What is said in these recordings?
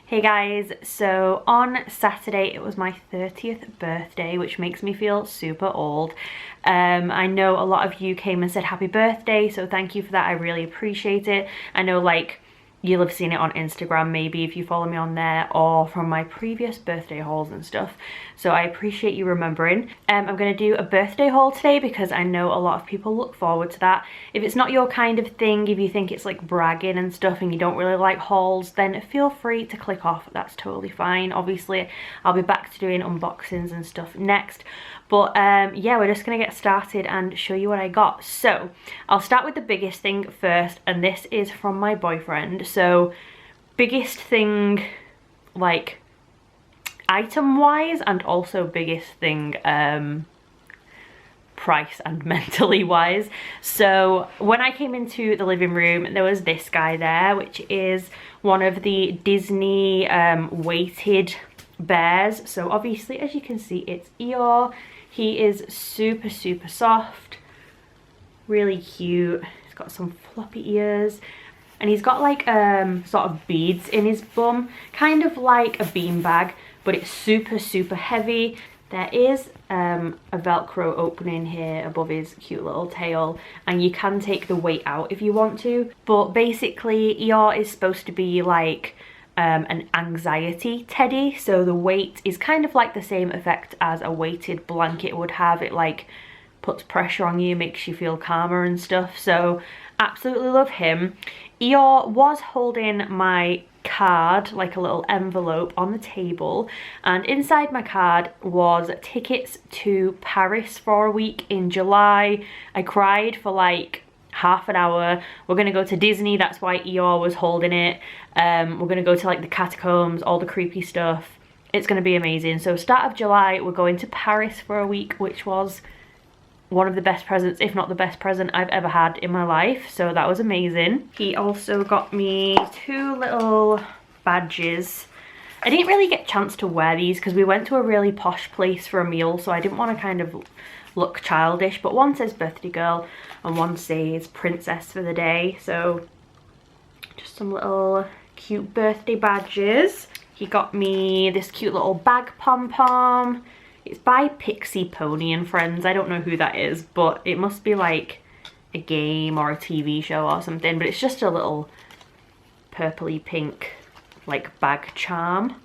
Hey guys, so on Saturday it was my 30th birthday, which makes me feel super old. I know a lot of you came and said happy birthday, so thank you for that. I really appreciate it. I know like you'll have seen it on Instagram maybe if you follow me on there, or from my previous birthday hauls and stuff, so I appreciate you remembering. I'm going to do a birthday haul today because I know a lot of people look forward to that. If it's not your kind of thing, if you think it's like bragging and stuff and you don't really like hauls, then feel free to click off. That's totally fine. Obviously I'll be back to doing unboxings and stuff next, but yeah, we're just gonna get started and show you what I got. So I'll start with the biggest thing first, and this is from my boyfriend. So biggest thing like item wise, and also biggest thing price and mentally wise. So when I came into the living room, there was this guy there, which is one of the Disney weighted bears. So obviously, as you can see, it's Eeyore. He is super soft, really cute. He's got some floppy ears, and he's got like sort of beads in his bum, kind of like a beanbag, but it's super heavy. There is a Velcro opening here above his cute little tail, and you can take the weight out if you want to. But basically, Eeyore is supposed to be like an anxiety teddy, so the weight is kind of like the same effect as a weighted blanket would have. It like puts pressure on you, makes you feel calmer and stuff. So absolutely love him. Eeyore was holding my card, like a little envelope on the table, and inside my card was tickets to Paris for a week in July. I cried for like half an hour. We're gonna go to Disney, that's why Eeyore was holding it. We're gonna go to like the catacombs, all the creepy stuff. It's gonna be amazing. So start of July we're going to Paris for a week, which was one of the best presents, if not the best present I've ever had in my life, so that was amazing. He also got me two little badges. I didn't really get a chance to wear these because we went to a really posh place for a meal, so I didn't want to kind of look childish, but one says birthday girl and one says princess for the day. So just some little cute birthday badges. He got me this cute little bag pom-pom. It's by Pixie Pony and Friends. I don't know who that is, but it must be like a game or a TV show or something, but it's just a little purpley pink like bag charm.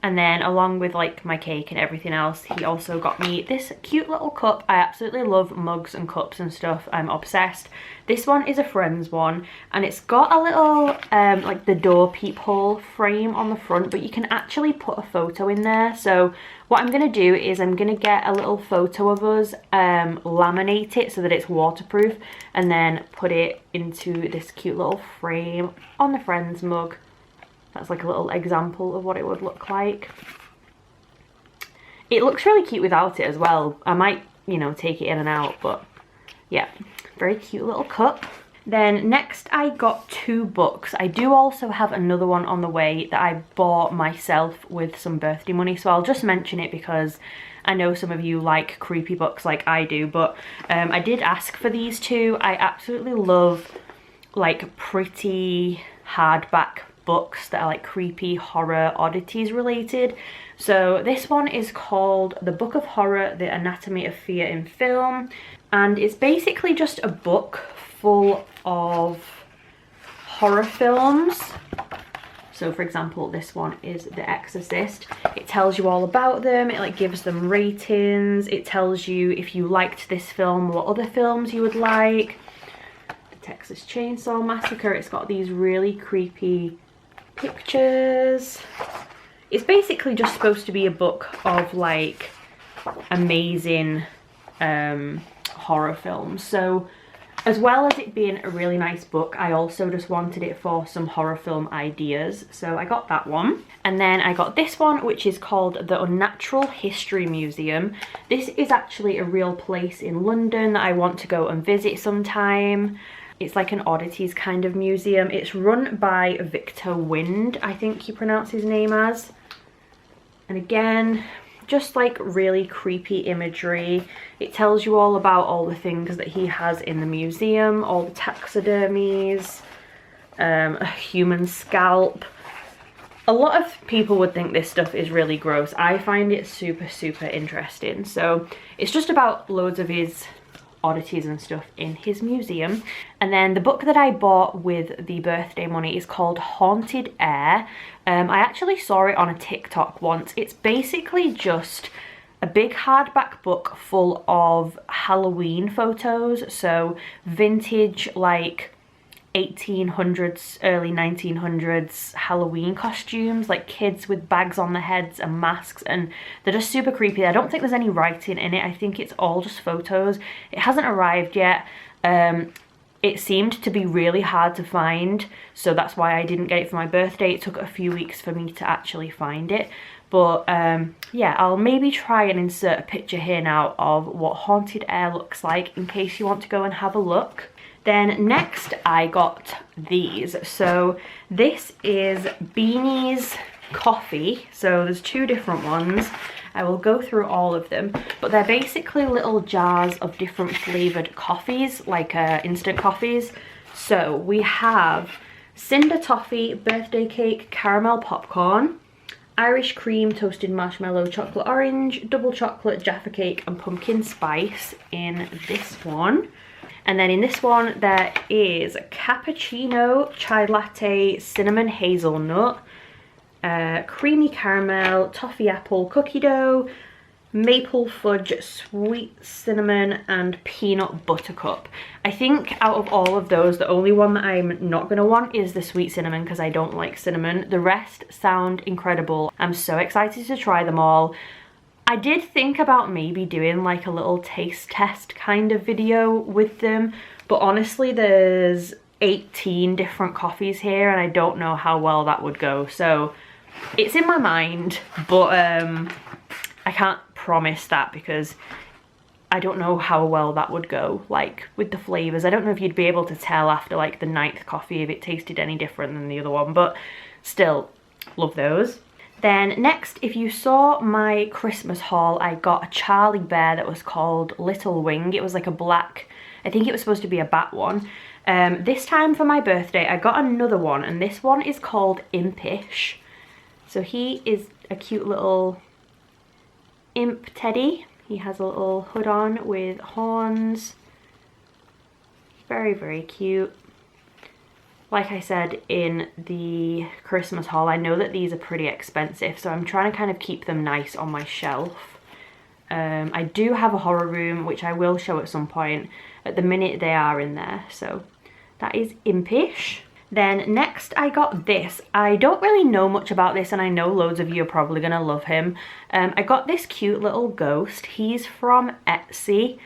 And then along with like my cake and everything else, he also got me this cute little cup. I absolutely love mugs and cups and stuff. I'm obsessed. This one is a Friends one, and it's got a little like the door peephole frame on the front, but you can actually put a photo in there. So what I'm gonna do is I'm gonna get a little photo of us, laminate it so that it's waterproof, and then put it into this cute little frame on the Friends mug. That's like a little example of what it would look like. It looks really cute without it as well. I might, you know, take it in and out, but yeah, very cute little cup. Then next I got two books. I do also have another one on the way that I bought myself with some birthday money, so I'll just mention it because I know some of you like creepy books like I do, but I did ask for these two. I absolutely love like pretty hardback books that are like creepy horror oddities related. So this one is called The Book of Horror, The Anatomy of Fear in Film, and it's basically just a book full of horror films. So for example, this one is The Exorcist. It tells you all about them, it like gives them ratings, it tells you if you liked this film, what other films you would like. The Texas Chainsaw Massacre, it's got these really creepy pictures. It's basically just supposed to be a book of like amazing horror films. So as well as it being a really nice book, I also just wanted it for some horror film ideas, so I got that one. And then I got this one, which is called The Unnatural History Museum. This is actually a real place in London that I want to go and visit sometime. It's like an oddities kind of museum. It's run by Victor Wind, I think you pronounce his name as. And again, just like really creepy imagery. It tells you all about all the things that he has in the museum, all the taxidermies, a human scalp, A lot of people would think this stuff is really gross. I find it super, super interesting. So it's just about loads of his oddities and stuff in his museum. And then the book that I bought with the birthday money is called Haunted Air. I actually saw it on a TikTok once. It's basically just a big hardback book full of Halloween photos. So vintage, like 1800s, early 1900s Halloween costumes, like kids with bags on their heads and masks, and they're just super creepy. I don't think there's any writing in it. I think it's all just photos. It hasn't arrived yet. It seemed to be really hard to find, so that's why I didn't get it for my birthday. It took a few weeks for me to actually find it. But yeah, I'll maybe try and insert a picture here now of what Haunted Air looks like in case you want to go and have a look. Then next I got these. So this is Beanie's Coffee. So there's two different ones. I will go through all of them, but they're basically little jars of different flavored coffees, like instant coffees. So we have Cinder Toffee, Birthday Cake, Caramel Popcorn, Irish Cream, Toasted Marshmallow, Chocolate Orange, Double Chocolate, Jaffa Cake, and Pumpkin Spice in this one. And then in this one, there is Cappuccino, Chai Latte, Cinnamon Hazelnut, Creamy Caramel, Toffee Apple, Cookie Dough, Maple Fudge, Sweet Cinnamon, and Peanut Buttercup. I think out of all of those, the only one that I'm not going to want is the Sweet Cinnamon because I don't like cinnamon. The rest sound incredible. I'm so excited to try them all. I did think about maybe doing like a little taste test kind of video with them, but honestly there's 18 different coffees here and I don't know how well that would go. So it's in my mind, but I can't promise that because I don't know how well that would go, like with the flavours. I don't know if you'd be able to tell after like the 9th coffee if it tasted any different than the other one, but still love those. Then next, if you saw my Christmas haul, I got a Charlie bear that was called Little Wing. It was like a black, I think it was supposed to be a bat one. This time for my birthday, I got another one, and this one is called Impish. So he is a cute little imp teddy. He has a little hood on with horns. Very, very cute. Like I said in the Christmas haul, I know that these are pretty expensive, so I'm trying to kind of keep them nice on my shelf. I do have a horror room, which I will show at some point. At the minute they are in there, so that is Impish. Then next I got this. I don't really know much about this, and I know loads of you are probably gonna love him. I got this cute little ghost. He's from Etsy.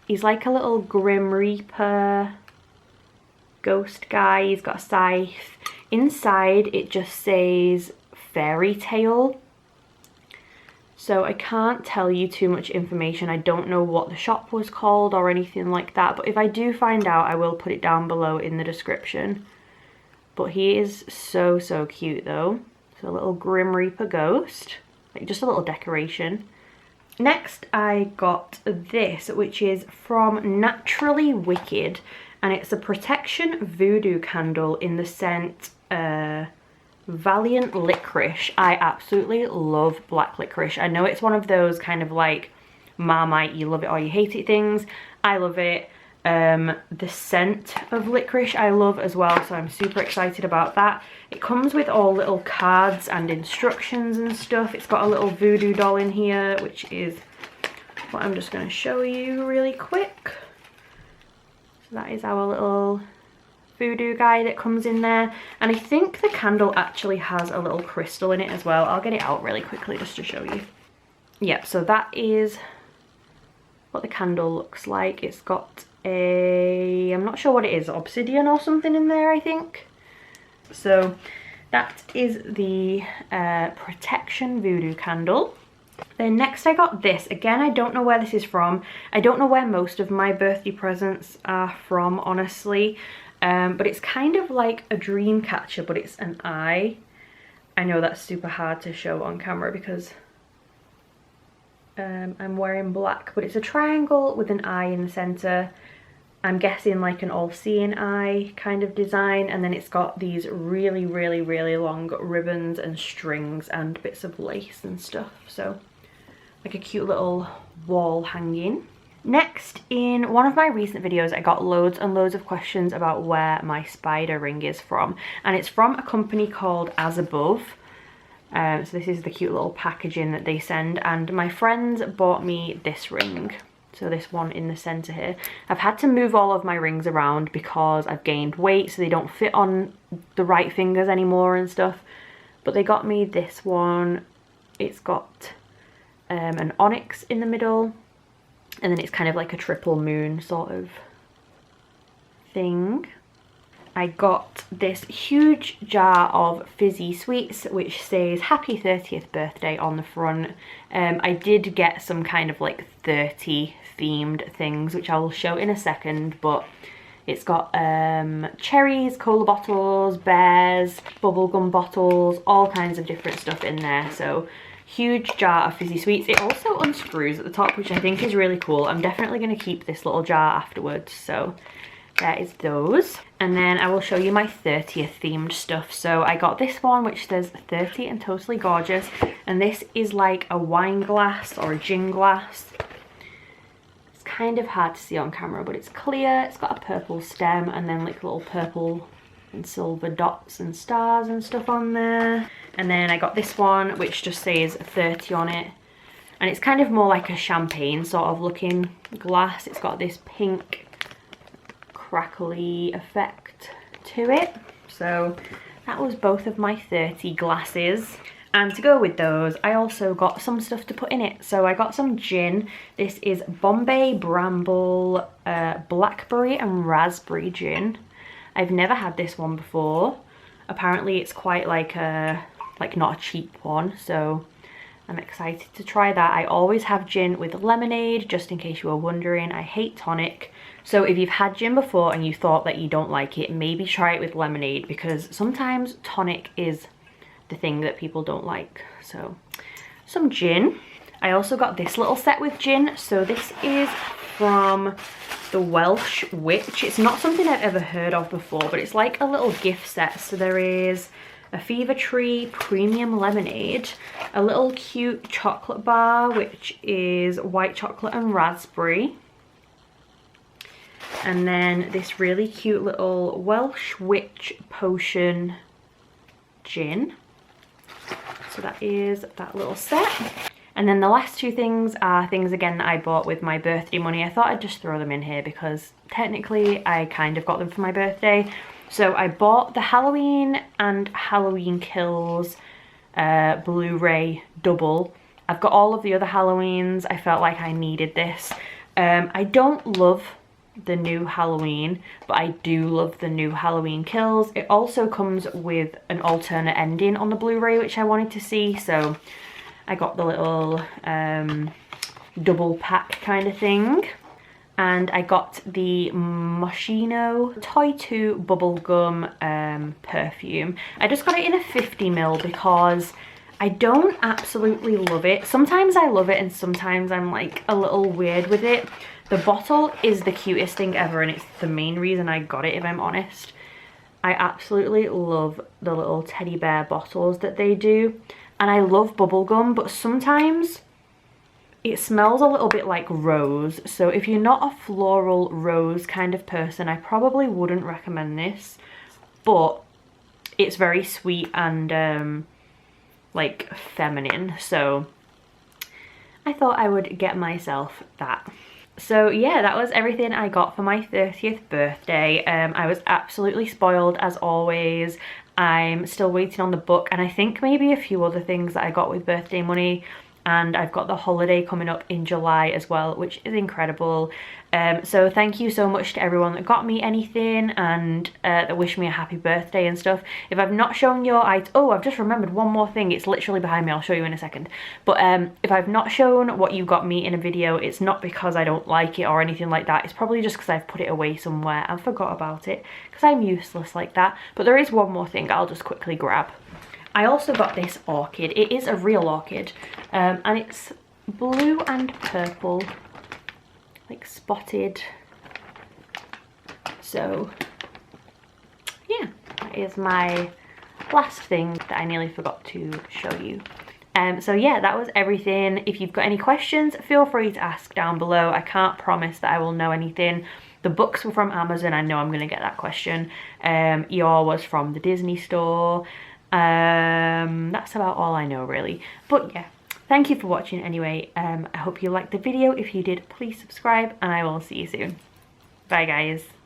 He's like a little Grim Reaper ghost guy. He's got a scythe. Inside it just says fairy tale, so I can't tell you too much information. I don't know what the shop was called or anything like that, but if I do find out I will put it down below in the description. But he is so, so cute though. It's a little Grim Reaper ghost, like just a little decoration. Next I got this, which is from Naturally Wicked, and it's a protection voodoo candle in the scent Valiant Licorice. I absolutely love black licorice. I know it's one of those kind of like Marmite, you love it or you hate it things. I love it. The scent of licorice I love as well, so I'm super excited about that. It comes with all little cards and instructions and stuff. It's got a little voodoo doll in here, which is what I'm just going to show you really quick. So that is our little voodoo guy that comes in there, and I think the candle actually has a little crystal in it as well. I'll get it out really quickly just to show you. Yep, so that is what the candle looks like. It's got a, I'm not sure what it is, obsidian or something in there, I think. So that is the protection voodoo candle. Then next I got this. Again, I don't know where this is from. I don't know where most of my birthday presents are from, honestly. But it's kind of like a dream catcher, but it's an eye. I know that's super hard to show on camera because I'm wearing black, but it's a triangle with an eye in the center. I'm guessing like an all-seeing eye kind of design, and then it's got these really long ribbons and strings and bits of lace and stuff, so like a cute little wall hanging. Next, in one of my recent videos, I got loads and loads of questions about where my spider ring is from, and it's from a company called As Above. So this is the cute little packaging that they send, and my friends bought me this ring. So this one in the center here. I've had to move all of my rings around because I've gained weight, so they don't fit on the right fingers anymore and stuff. But they got me this one. It's got an onyx in the middle, and then it's kind of like a triple moon sort of thing. I got this huge jar of fizzy sweets which says happy 30th birthday on the front. I did get some kind of like 30 themed things which I will show in a second, but it's got cherries, cola bottles, bears, bubblegum bottles, all kinds of different stuff in there. So huge jar of fizzy sweets. It also unscrews at the top, which I think is really cool. I'm definitely going to keep this little jar afterwards, so there is those. And then I will show you my 30th themed stuff. So I got this one which says 30 and totally gorgeous, and this is like a wine glass or a gin glass. It's kind of hard to see on camera, but it's clear. It's got a purple stem and then like little purple and silver dots and stars and stuff on there. And then I got this one which just says 30 on it, and it's kind of more like a champagne sort of looking glass. It's got this pink crackly effect to it. So that was both of my 30 glasses. And to go with those, I also got some stuff to put in it. So I got some gin. This is Bombay Bramble Blackberry and Raspberry Gin. I've never had this one before. Apparently it's quite like a, not a cheap one, so I'm excited to try that. I always have gin with lemonade, just in case you were wondering. I hate tonic. So if you've had gin before and you thought that you don't like it, maybe try it with lemonade, because sometimes tonic is the thing that people don't like. So some gin. I also got this little set with gin. So this is from the Welsh Witch. It's not something I've ever heard of before, but it's like a little gift set. So there is a Fever Tree premium lemonade, a little cute chocolate bar which is white chocolate and raspberry, and then this really cute little Welsh Witch potion gin. So that is that little set. And then the last two things are things again that I bought with my birthday money. I thought I'd just throw them in here because technically I kind of got them for my birthday. So I bought the Halloween and Halloween Kills Blu-ray double. I've got all of the other Halloweens. I felt like I needed this. I don't love the new Halloween, but I do love the new Halloween Kills. It also comes with an alternate ending on the Blu-ray, which I wanted to see, so I got the little double pack kind of thing. And I got the Moschino Toy 2 bubblegum perfume. I just got it in a 50ml because I don't absolutely love it. Sometimes I love it and sometimes I'm like a little weird with it. The bottle is the cutest thing ever, and it's the main reason I got it, if I'm honest. I absolutely love the little teddy bear bottles that they do. And I love bubblegum, but sometimes it smells a little bit like rose. So if you're not a floral rose kind of person, I probably wouldn't recommend this. But it's very sweet and like feminine. So I thought I would get myself that. So yeah, that was everything I got for my 30th birthday. I was absolutely spoiled as always. I'm still waiting on the book, and I think maybe a few other things that I got with birthday money. And I've got the holiday coming up in July as well, which is incredible. So thank you so much to everyone that got me anything and that wished me a happy birthday and stuff. If I've not shown your oh, I've just remembered one more thing. It's literally behind me. I'll show you in a second. But if I've not shown what you got me in a video, it's not because I don't like it or anything like that. It's probably just because I've put it away somewhere and forgot about it, because I'm useless like that. But there is one more thing I'll just quickly grab. I also got this orchid. It is a real orchid, and it's blue and purple, like spotted So yeah, that is my last thing that I nearly forgot to show you. So yeah, that was everything. If you've got any questions, feel free to ask down below. I can't promise that I will know anything. The books were from Amazon. I know I'm going to get that question. Eeyore was from the Disney store. That's about all I know really. But yeah, thank you for watching anyway. I hope you liked the video. If you did, please subscribe and I will see you soon. Bye guys.